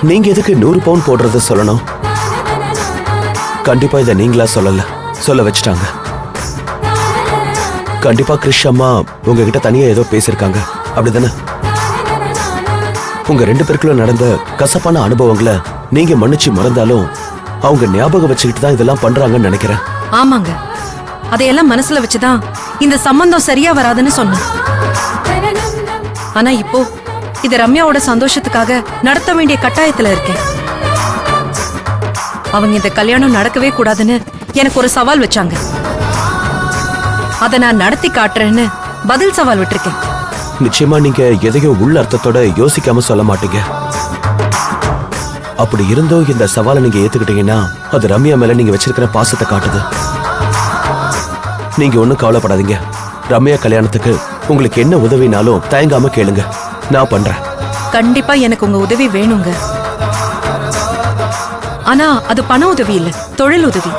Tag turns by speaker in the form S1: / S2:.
S1: நீங்க எதுக்கு 100 பவுன் போடுறத சொல்லணும்? கண்டிப்பா இதை நீங்களா சொல்லல, சொல்ல வச்சுட்டாங்க. கண்டிப்பா கிறிஷ் அம்மா உங்ககிட்ட தனியா ஏதோ பேசிருக்காங்க, அப்படிதானே? உங்க 2 பேருக்குள்ள நடந்த கசப்பான அனுபவங்களை நீங்க மன்னிச்சு மறந்தாலும் அவங்க ஞாபகம் வச்சுக்கிட்டு தான் இதெல்லாம் பண்றாங்கன்னு நினைக்கிறேன்.
S2: ஆமாங்க, அதையெல்லாம் மனசுல வச்சுதான் இந்த சம்பந்தம் சரியா வராதுன்னு சொன்னேன். ஆனா இப்போ இது ரம்யாவோட சந்தோஷத்துக்காக நடத்த வேண்டிய கட்டாயத்துல இருக்கேன். அவங்க இந்த கல்யாணம் நடக்கவே கூடாதுன்னு எனக்கு ஒரு சவால் வச்சாங்க. அதை நான் நடத்தி காட்டுறேன்னு பதில் சவால் விட்டுருக்கேன்.
S1: நிச்சயமா நீங்க எதையோ உள்ள அர்த்தத்தோட யோசிக்காம சொல்ல மாட்டீங்க. அப்படி இருந்தும் இந்த சவாலை நீங்க ஏத்துக்கிட்டீங்கன்னா அது ரம்யா மேல நீங்க வச்சிருக்கிற பாசத்தை காட்டுது. நீங்க ஒண்ணும் கவலைப்படாதீங்க. ரம்யா கல்யாணத்துக்கு உங்களுக்கு என்ன உதவினாலும் தயங்காம கேளுங்க, நான் பண்றேன்.
S2: கண்டிப்பா எனக்கு உங்க உதவி வேணுங்க. ஆனா அது பண உதவி இல்ல, தொழில் உதவி.